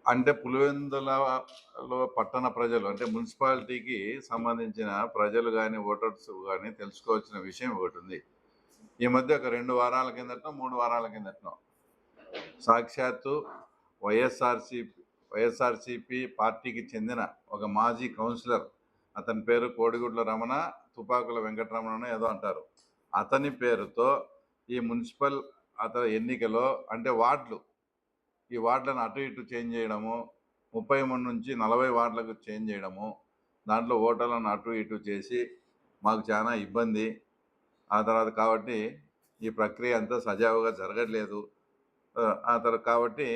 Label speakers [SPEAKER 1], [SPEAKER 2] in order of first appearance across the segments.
[SPEAKER 1] అంటే పులివెందులలో పట్టణ ప్రజలు అంటే మున్సిపాలిటీకి సంబంధించిన ప్రజలు కానీ ఓటర్స్ కానీ తెలుసుకోవాల్సిన విషయం ఒకటి ఉంది. ఈ మధ్య ఒక 2 వారాల కిందటనో 3 వారాల కిందటనో సాక్షాత్తు వైఎస్ఆర్సిపి పార్టీకి చెందిన ఒక మాజీ కౌన్సిలర్, అతని పేరు కోడిగుడ్ల రమణ, తుపాకుల వెంకటరమణ ఏదో అంటారు, అతని పేరుతో ఈ మున్సిపల్ ఎన్నికలో అంటే ఈ వార్డులను అటు ఇటు చేంజ్ చేయడము, 33 నుంచి 40 వార్డులకు చేంజ్ చేయడము, దాంట్లో ఓటర్లను అటు ఇటు చేసి మాకు చాలా ఇబ్బంది. ఆ తర్వాత కాబట్టి ఈ ప్రక్రియ అంతా సజావుగా జరగట్లేదు. ఆ తర్వాత కాబట్టి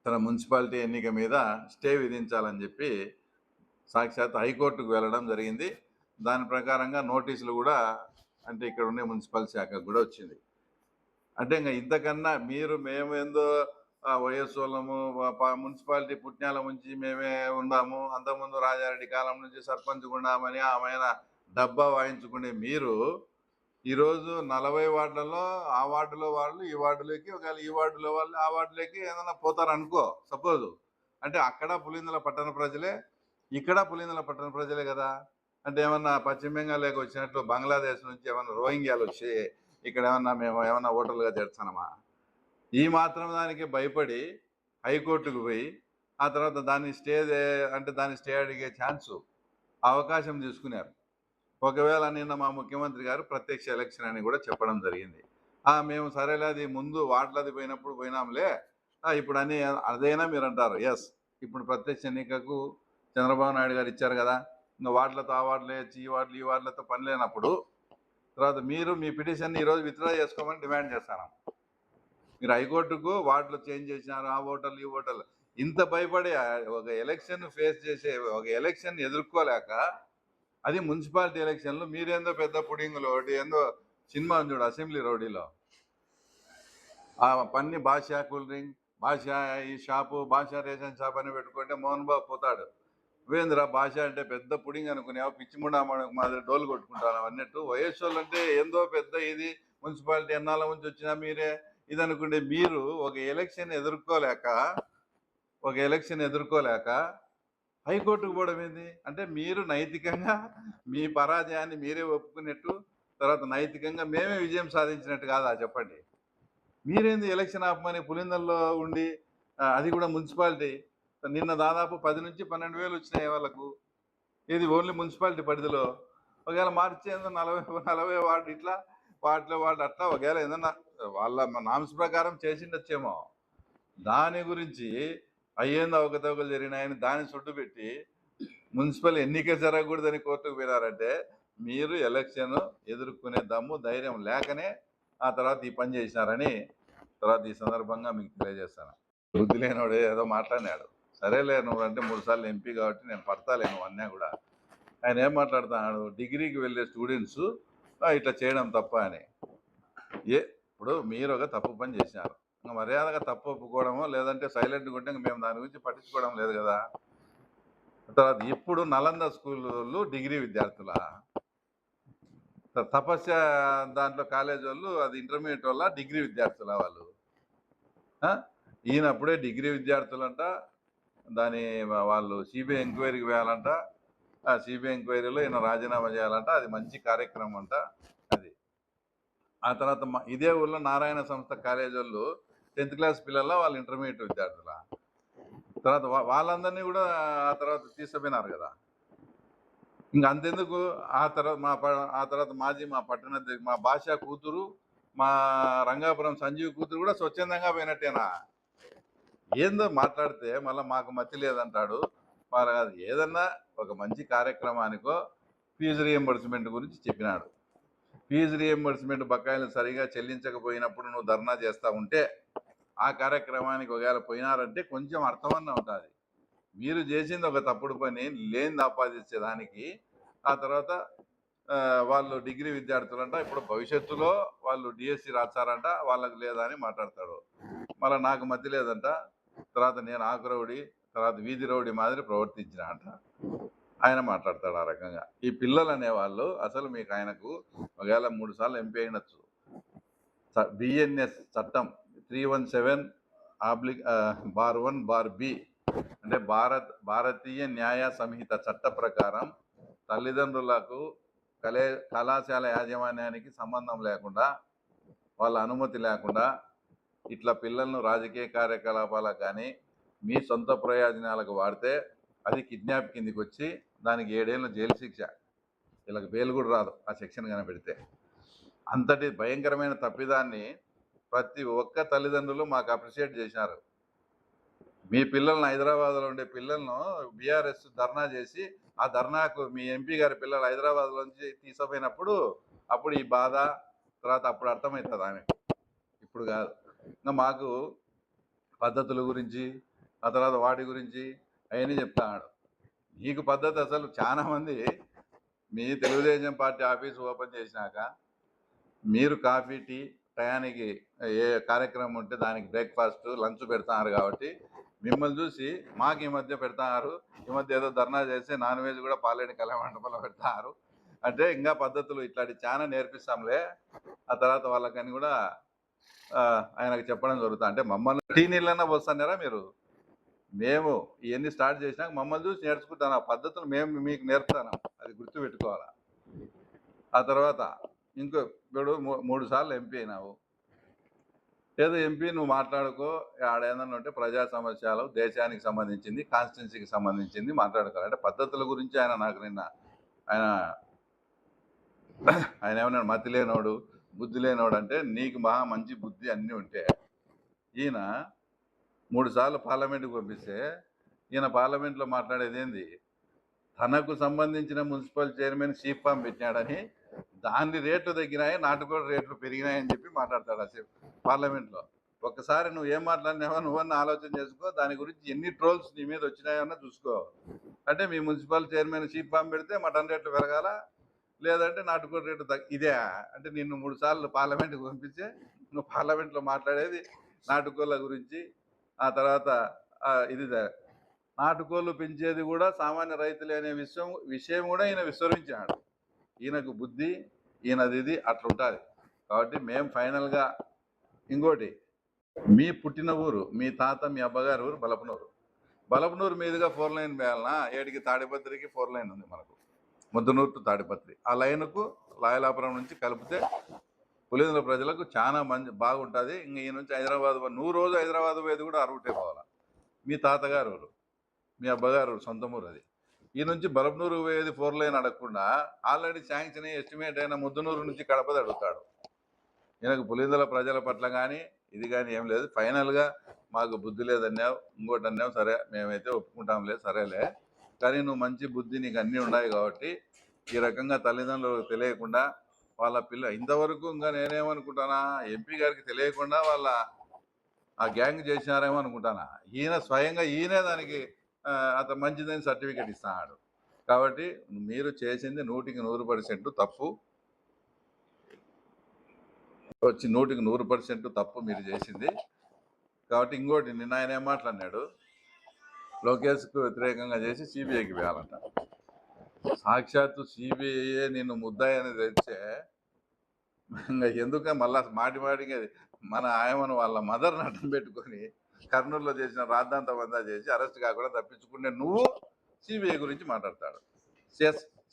[SPEAKER 1] తన మున్సిపాలిటీ ఎన్నిక మీద స్టే విధించాలని చెప్పి సాక్షాత్ హైకోర్టుకు వెళ్ళడం జరిగింది. దాని ప్రకారంగా నోటీసులు కూడా అంటే ఇక్కడ ఉండే మున్సిపల్ శాఖకు కూడా వచ్చింది. అంటే ఇంకా ఇంతకన్నా మేమేందో వైఎస్ వాళ్ళము మున్సిపాలిటీ పుట్నాల నుంచి మేమే ఉన్నాము, అంతకుముందు రాజారెడ్డి కాలం నుంచి సర్పంచ్ ఉన్నామని ఆమెన డబ్బా వాయించుకునే మీరు ఈరోజు 40 వార్డులలో ఆ వార్డులో వాళ్ళు ఈ వార్డులోకి, ఒకవేళ ఈ వార్డులో వాళ్ళు ఆ వార్డులోకి ఏదైనా పోతారనుకో సపోజ్, అంటే అక్కడ పులిందల పట్టణ ప్రజలే, ఇక్కడ పులిందల పట్టణ ప్రజలే కదా. అంటే ఏమన్నా పశ్చిమ బెంగాల్లోకి వచ్చినట్లు బంగ్లాదేశ్ నుంచి ఏమన్నా రోహింగ్యాలు వచ్చి ఇక్కడ మేము ఏమన్నా ఓటర్లుగా చేర్చానమా? ఈ మాత్రం దానికి భయపడి హైకోర్టుకు పోయి ఆ తర్వాత దాన్ని స్టే అడిగే అవకాశం తీసుకున్నారు. ఒకవేళ నిన్న మా ముఖ్యమంత్రి గారు ప్రత్యక్ష ఎలక్షన్ అని కూడా చెప్పడం జరిగింది. మేము సరేలే అది ముందు వార్డులది పోయినప్పుడు పోయినాంలే, ఇప్పుడు అని అదైనా మీరు అంటారు ఎస్, ఇప్పుడు ప్రత్యక్ష ఎన్నికకు చంద్రబాబు నాయుడు గారు ఇచ్చారు కదా, ఇంకా వార్డులతో ఆ వార్డులే ఈ వార్డులతో పని లేనప్పుడు తర్వాత మీరు మీ పిటిషన్ని ఈరోజు విత్డ్రా చేసుకోమని డిమాండ్ చేస్తాను. మీరు హైకోర్టుకు వార్డులు చేంజ్ చేసినారు, ఆ ఓటర్లు ఈ ఓటర్లు ఇంత భయపడి ఒక ఎలక్షన్ ఫేస్ చేసే, ఒక ఎలక్షన్ ఎదుర్కోలేక, అది మున్సిపాలిటీ ఎలక్షన్లు మీరేందో పెద్ద పుడింగులు ఒకటి ఏందో సినిమా చూడు అసెంబ్లీ రౌడీలో, ఆ పన్ని భాషా కూల్ డ్రింక్, భాష ఈ షాపు, భాష రేషన్ షాప్ అని పెట్టుకుంటే మోహన్ బాబు పోతాడు. వేంద్ర భాష అంటే పెద్ద పుడింగ్ అనుకునేవా, పిచ్చిముండా మాదిరి డోలు కొట్టుకుంటాను అన్నట్టు. వయస్సు అంటే ఏందో పెద్ద ఇది మున్సిపాలిటీ ఎన్నాళ్ళ నుంచి వచ్చినా మీరే ఇది అనుకుంటే, మీరు ఒక ఎలక్షన్ ఎదుర్కోలేక హైకోర్టుకు పోవడం ఏంది? అంటే మీరు నైతికంగా మీ పరాజయాన్ని మీరే ఒప్పుకున్నట్టు, తర్వాత నైతికంగా మేమే విజయం సాధించినట్టు కాదా చెప్పండి? మీరేంది ఎలక్షన్ ఆపమని పులిందల్లో ఉండి, అది కూడా మున్సిపాలిటీ, నిన్న దాదాపు 10 నుంచి 12,000 వచ్చినాయి వాళ్ళకు, ఇది ఓన్లీ మున్సిపాలిటీ పరిధిలో. ఒకవేళ మార్చి ఏందో 40 వార్డు ఇట్లా వాటిలో అట్లా ఒకవేళ ఏదన్నా వాళ్ళ నామ్స్ ప్రకారం చేసిండొచ్చేమో, దాని గురించి అయ్యేందో అవకతవకలు జరిగినాయని దాన్ని చుట్టు పెట్టి మున్సిపల్ ఎన్నిక జరగకూడదని కోర్టుకు పోయినారంటే మీరు ఎలక్షన్ ఎదుర్కొనే దమ్ము ధైర్యం లేకనే ఆ తర్వాత ఈ పని చేసినారని తర్వాత ఈ సందర్భంగా మీకు తెలియజేస్తాను. బుద్ధి లేనివాడు ఏదో మాట్లాడినాడు, సరేలే నువ్వు అంటే 3 సార్లు ఎంపీ కాబట్టి నేను పడతాలే నువ్వు అన్నా కూడా. ఆయన ఏం మాట్లాడుతున్నాడు, డిగ్రీకి వెళ్ళే స్టూడెంట్స్ ఇట్లా చేయడం తప్ప అని. ఇప్పుడు మీరు ఒక తప్పు పని చేసినారు, ఇంకా మర్యాదగా తప్పు ఒప్పుకోవడమో లేదంటే సైలెంట్గా ఉంటే మేము దాని గురించి పట్టించుకోవడం లేదు కదా. తర్వాత ఇప్పుడు నలంద స్కూళ్ళు డిగ్రీ విద్యార్థుల, తపస్య దాంట్లో కాలేజ్ వాళ్ళు అది ఇంటర్మీడియట్ వల్ల డిగ్రీ విద్యార్థుల వాళ్ళు. ఈయనప్పుడే డిగ్రీ విద్యార్థులంట, వాళ్ళు సిబిఐ ఎంక్వైరీకి వేయాలంట, ఆ సిబిఐ ఎంక్వైరీలో ఈయన రాజీనామా చేయాలంట, అది మంచి కార్యక్రమం అంట అది. ఆ తర్వాత ఇదే ఊళ్ళో నారాయణ సంస్థ కాలేజ్ వాళ్ళు 10th క్లాస్ పిల్లల వాళ్ళు ఇంటర్మీడియట్ విద్యార్థుల, తర్వాత వాళ్ళందరినీ కూడా ఆ తర్వాత తీసుకుపోయినారు కదా. ఇంకా అంతెందుకు, ఆ తర్వాత మా పట్టణ మా భాష కూతురు, మా రంగాపురం సంజీవ్ కూతురు కూడా స్వచ్ఛందంగా పోయినట్టేనా? ఏందో మాట్లాడితే మళ్ళీ మాకు మతి లేదంటాడు. మరి అది ఏదన్నా ఒక మంచి కార్యక్రమానికో ఫీజు రియంబర్స్మెంట్ గురించి చెప్పినాడు. ఫీజు రియంబర్స్మెంట్ బకాయిలు సరిగా చెల్లించకపోయినప్పుడు నువ్వు ధర్నా చేస్తూ ఉంటే ఆ కార్యక్రమానికి ఒకవేళ పోయినారంటే కొంచెం అర్థమన్నా ఉంటుంది. మీరు చేసింది ఒక తప్పుడు పని లేని ఆపాదించేదానికి ఆ తర్వాత వాళ్ళు డిగ్రీ విద్యార్థులంట, ఇప్పుడు భవిష్యత్తులో వాళ్ళు డిఎస్సి రాస్తారంట, వాళ్ళకి లేదా అని మాట్లాడతాడు. మళ్ళీ నాకు మతి లేదంట, తర్వాత నేను ఆకు రౌడీ, తర్వాత వీధి రౌడీ మాదిరి ప్రవర్తించిన అంట ఆయన మాట్లాడతాడు ఆ రకంగా. ఈ పిల్లలు అనేవాళ్ళు అసలు మీకు ఆయనకు ఒకవేళ 3 సార్లు ఎంపీ అయినచ్చు, బిఎన్ఎస్ చట్టం 317 బార్ 1 బార్ బి అంటే భారతీయ న్యాయ సంహిత చట్ట ప్రకారం తల్లిదండ్రులకు కళాశాల యాజమాన్యానికి సంబంధం లేకుండా వాళ్ళ అనుమతి లేకుండా ఇట్లా పిల్లలను రాజకీయ కార్యకలాపాలకు కానీ మీ సొంత ప్రయోజనాలకు వాడితే అది కిడ్నాప్ కిందికి వచ్చి దానికి 7 ఏళ్ళ జైలు శిక్ష. వీళ్ళకి బెయిల్ కూడా రాదు ఆ సెక్షన్ కనిపెడితే. అంతటి భయంకరమైన తప్పిదాన్ని ప్రతి ఒక్క తల్లిదండ్రులు మాకు అప్రిషియేట్ చేశారు. మీ పిల్లల్ని హైదరాబాద్లో ఉండే పిల్లలను బీఆర్ఎస్ ధర్నా చేసి ఆ ధర్నాకు మీ ఎంపీ గారి పిల్లలు హైదరాబాద్లోంచి తీసుకుపోయినప్పుడు అప్పుడు ఈ బాధ తర్వాత అప్పుడు అర్థమవుతుంది ఆమె, ఇప్పుడు కాదు. ఇంకా మాకు పద్ధతుల గురించి ఆ తర్వాత వాటి గురించి అవన్నీ చెప్తాడు. నీకు పద్ధతి అసలు చాలా మంది మీ తెలుగుదేశం పార్టీ ఆఫీస్ ఓపెన్ చేసినాక మీరు కాఫీ టీ టయానికి ఏ కార్యక్రమం ఉంటే దానికి బ్రేక్ఫాస్ట్ లంచ్ పెడతారు కాబట్టి మిమ్మల్ని చూసి మాకు ఈ మధ్య పెడతారు, ఈ మధ్య ఏదో ధర్నా చేసి నాన్ వెజ్ కూడా పాలేని కళ్యాణ మండపంలో పెడతారు అంటే ఇంకా పద్ధతులు ఇట్లాంటి చాలా నేర్పిస్తాంలే ఆ తర్వాత వాళ్ళకని కూడా ఆయనకు చెప్పడం జరుగుతుంది. అంటే మమ్మల్ని టీ నీళ్ళన్నా వస్తున్నారా మీరు? మేము ఇవన్నీ స్టార్ట్ చేసినాక మమ్మల్ని చూసి నేర్చుకుంటాను. ఆ పద్ధతులు మేము మీకు నేర్పుతాను, అది గుర్తుపెట్టుకోవాలా. ఆ తర్వాత ఇంకో ఇప్పుడు 3 సార్లు ఎంపీ అయినావు, ఏదో ఎంపీ నువ్వు మాట్లాడుకో, ఆడేదన్నా ఉంటే ప్రజా సమస్యలు దేశానికి సంబంధించింది కాన్స్టిట్యున్సీకి సంబంధించింది మాట్లాడుకోవాలి. అంటే పద్ధతుల గురించి ఆయన నాకు నిన్న ఆయన ఏమన్నాడు, మతి లేనోడు బుద్ధి లేనోడు అంటే నీకు మహా మంచి బుద్ధి అన్నీ ఉంటే ఈయన 3 సార్లు పార్లమెంట్కి పంపిస్తే ఈయన పార్లమెంట్లో మాట్లాడేది ఏంది, తనకు సంబంధించిన మున్సిపల్ చైర్మన్ చీఫ్ ఫామ్ పెట్టినాడని దాని రేట్లు తగ్గినాయి నాటుకోడి రేట్లు పెరిగినాయని చెప్పి మాట్లాడతాడు అసలు పార్లమెంట్లో. ఒక్కసారి నువ్వు ఏం మాట్లాడినావో నువ్వన్నా ఆలోచన చేసుకో, దాని గురించి ఎన్ని ట్రోల్స్ నీ మీద వచ్చినాయన్నా చూసుకో. అంటే మీ మున్సిపల్ చైర్మన్ చీఫ్ ఫామ్ పెడితే మటన్ రేట్లు పెరగాల, లేదంటే నాటుకోడి రేటు ఇదే. అంటే నిన్ను 3 సార్లు పార్లమెంట్కి పంపించే నువ్వు పార్లమెంట్లో మాట్లాడేది నాటుకోళ్ళ గురించి. ఆ తర్వాత ఇది నాటుకోళ్ళు పెంచేది కూడా సామాన్య రైతులే అనే విషయం కూడా ఈయన విస్మరించాడు. ఈయనకు బుద్ధి ఈయనది ఇది అట్లుంటుంది. కాబట్టి మేము ఫైనల్గా ఇంకోటి, మీ పుట్టిన ఊరు మీ తాత మీ అబ్బగారి ఊరు బలపనూరు మీదుగా 4 లైన్ వేయాలన్నా, ఏడికి తాడిపత్రికి 4 లైన్ ఉంది మనకు, ముద్దనూరు టు తాడిపత్రి. ఆ లైన్కు లాయలాపురం నుంచి కలిపితే పులివెందుల ప్రజలకు చాలా మంచి బాగుంటుంది. ఇంక ఈ నుంచి హైదరాబాద్ నువ్వు రోజు హైదరాబాద్ పోయేది కూడా ఆ రూటే పోవాలా. మీ తాతగారు ఊరు మీ అబ్బగారు సొంత ఊరు అది. ఈ నుంచి బలపనూరు పోయేది 4 లైన్ అడగకుండా ఆల్రెడీ శాంక్షన్ ఎస్టిమేట్ అయిన ముద్దనూరు నుంచి కడపది అడుగుతాడు. ఈయనకు పులివెందుల ప్రజల పట్ల కానీ ఇది కానీ ఏం లేదు. ఫైనల్గా మాకు బుద్ధి లేదన్నావు, ఇంకోటి అన్నావు, సరే మేమైతే ఒప్పుకుంటాంలే, సరేలే. కానీ నువ్వు మంచి బుద్ధి నీకు అన్నీ ఉన్నాయి కాబట్టి ఈ రకంగా తల్లిదండ్రులకు తెలియకుండా వాళ్ళ ఇంతవరకు ఇంకా నేనేమనుకుంటానా, ఎంపీ గారికి తెలియకుండా వాళ్ళ ఆ గ్యాంగ్ చేసినారేమో అనుకుంటానా. ఈయన స్వయంగా ఈయనే దానికి అతను మంచిదని సర్టిఫికేట్ ఇస్తున్నాడు. కాబట్టి మీరు చేసింది 100కి 100% తప్పు, వచ్చి 100కి 100% తప్పు మీరు చేసింది. కాబట్టి ఇంకోటి నిన్న ఆయన ఏం మాట్లాడినాడు, లోకేష్కు వ్యతిరేకంగా చేసి సిబిఐకి వేయాలంట. సాక్షాత్తు సిబిఐ నిన్ను ముద్దాయి అని తెచ్చే ఇంకా ఎందుక మళ్ళా మాటికి మన ఆయమను వాళ్ళ మదర్ని అడ్డం పెట్టుకొని కర్నూలులో చేసిన రాద్ధాంత బందా చేసి అరెస్ట్ కాకుండా తప్పించుకునే నువ్వు సిబిఐ గురించి మాట్లాడతాడు.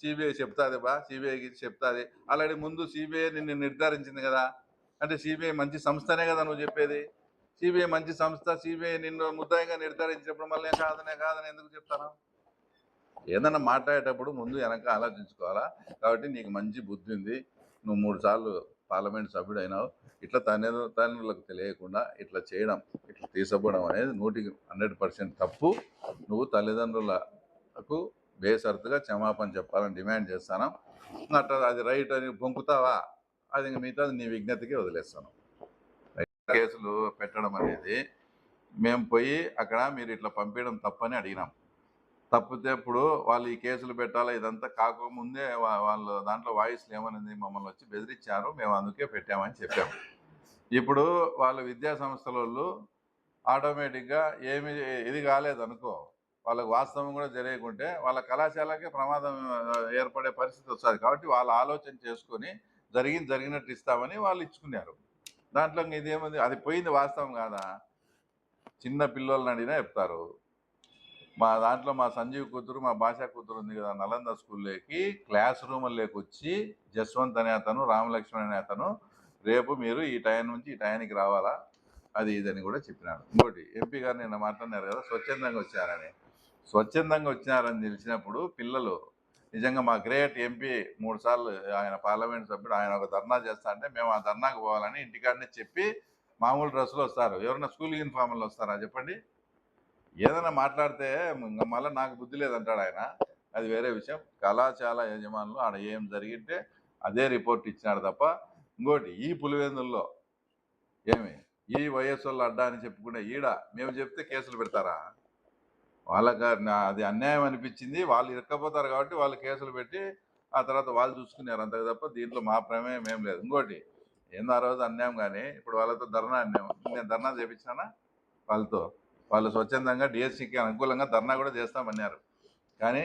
[SPEAKER 1] సిబిఐ చెప్తాది సిబిఐకి చెప్తాది. ఆల్రెడీ ముందు సిబిఐ నిన్ను నిర్ధారించింది కదా. అంటే సిబిఐ మంచి సంస్థనే కదా నువ్వు చెప్పేది. సిబిఐ మంచి సంస్థ, సిబిఐ నిన్ను ముద్దాయిగా నిర్ధారించినప్పుడు మళ్ళీ కాదని ఎందుకు చెప్తాను? ఏదన్నా మాట్లాడేటప్పుడు ముందు వెనక ఆలోచించుకోవాలా. కాబట్టి నీకు మంచి బుద్ధి ఉంది, నువ్వు 3 సార్లు పార్లమెంట్ సభ్యుడు అయినావు. ఇట్లా తల్లిదండ్రులకు తెలియకుండా ఇట్లా చేయడం, ఇట్లా తీసుకోవడం అనేది 100కి 100% తప్పు. నువ్వు తల్లిదండ్రులకు బేసరతుగా క్షమాపణ చెప్పాలని డిమాండ్ చేస్తాను. అట్లా అది రైట్ అని పొంకుతావా, అది ఇంక మిగతా నీ విజ్ఞతకి వదిలేస్తాను. కేసులు పెట్టడం అనేది మేము పోయి అక్కడ మీరు ఇట్లా పంపించడం తప్పని అడిగినాం. తప్పితే ఇప్పుడు వాళ్ళు ఈ కేసులు పెట్టాలా ఇదంతా కాకముందే వాళ్ళు దాంట్లో వాయిస్లు ఏమనేది మమ్మల్ని వచ్చి బెదిరించారు, మేము అందుకే పెట్టామని చెప్పాము. ఇప్పుడు వాళ్ళ విద్యా సంస్థల వాళ్ళు ఆటోమేటిక్గా ఏమి ఇది కాలేదనుకో, వాళ్ళకు వాస్తవం కూడా జరిగకుంటే వాళ్ళ కళాశాలకే ప్రమాదం ఏర్పడే పరిస్థితి వస్తుంది. కాబట్టి వాళ్ళు ఆలోచన చేసుకొని జరిగినట్టు ఇస్తామని వాళ్ళు ఇచ్చుకున్నారు. దాంట్లో ఇదేముంది, అది పోయింది వాస్తవం కాదా? చిన్న పిల్లల్ని అడిగినా చెప్తారు. మా దాంట్లో మా సంజీవ్ కూతురు, మా భాష కూతురు ఉంది కదా, నలంద స్కూల్లోకి క్లాస్ రూమ్లోకి వచ్చి జస్వంత్ అనే అతను, రామలక్ష్మణ్ అనే అతను రేపు మీరు ఈ టైం నుంచి ఈ టైంకి రావాలా, అది ఇదని కూడా చెప్పినాడు. ఇంకోటి ఎంపీ గారు నిన్న మాట్లాడినారు కదా స్వచ్ఛందంగా వచ్చారని. స్వచ్ఛందంగా వచ్చినారని తెలిసినప్పుడు పిల్లలు నిజంగా మా గ్రేట్ ఎంపీ 3 సార్లు ఆయన పార్లమెంట్ సభ్యుడు, ఆయన ఒక ధర్నా చేస్తా అంటే మేము ఆ ధర్నాకు పోవాలని ఇంటికాడనే చెప్పి మామూలు డ్రెస్సులో వస్తారు. ఎవరైనా స్కూల్ యూనిఫామ్లో వస్తారా చెప్పండి? ఏదైనా మాట్లాడితే ఇంకా మళ్ళీ నాకు బుద్ధి లేదంటాడు ఆయన, అది వేరే విషయం. కళాశాల యజమానులు ఆడ ఏం జరిగితే అదే రిపోర్ట్ ఇచ్చినాడు తప్ప ఇంకోటి ఈ పులివెందుల్లో ఏమి ఈ వైఎస్ వాళ్ళు అడ్డా అని చెప్పుకునే ఈడ మేము చెప్తే కేసులు పెడతారా? వాళ్ళకి అది అన్యాయం అనిపించింది, వాళ్ళు ఇరక్కపోతారు కాబట్టి వాళ్ళు కేసులు పెట్టి ఆ తర్వాత వాళ్ళు చూసుకున్నారు అంతే తప్ప దీంట్లో మా ప్రమేయం ఏం లేదు. ఇంకోటి ఏందో ఆ రోజు అన్యాయం, కానీ ఇప్పుడు వాళ్ళతో ధర్నా అన్యాయం. నేను ధర్నా చేపించానా వాళ్ళతో? వాళ్ళు స్వచ్ఛందంగా డిఎస్సికి అనుకూలంగా ధర్నా కూడా చేస్తామన్నారు. కానీ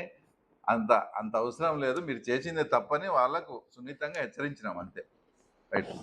[SPEAKER 1] అంత అంత అవసరం లేదు, మీరు చేసిందే తప్పని వాళ్ళకు సున్నితంగా హెచ్చరించినాం అంతే. రైట్.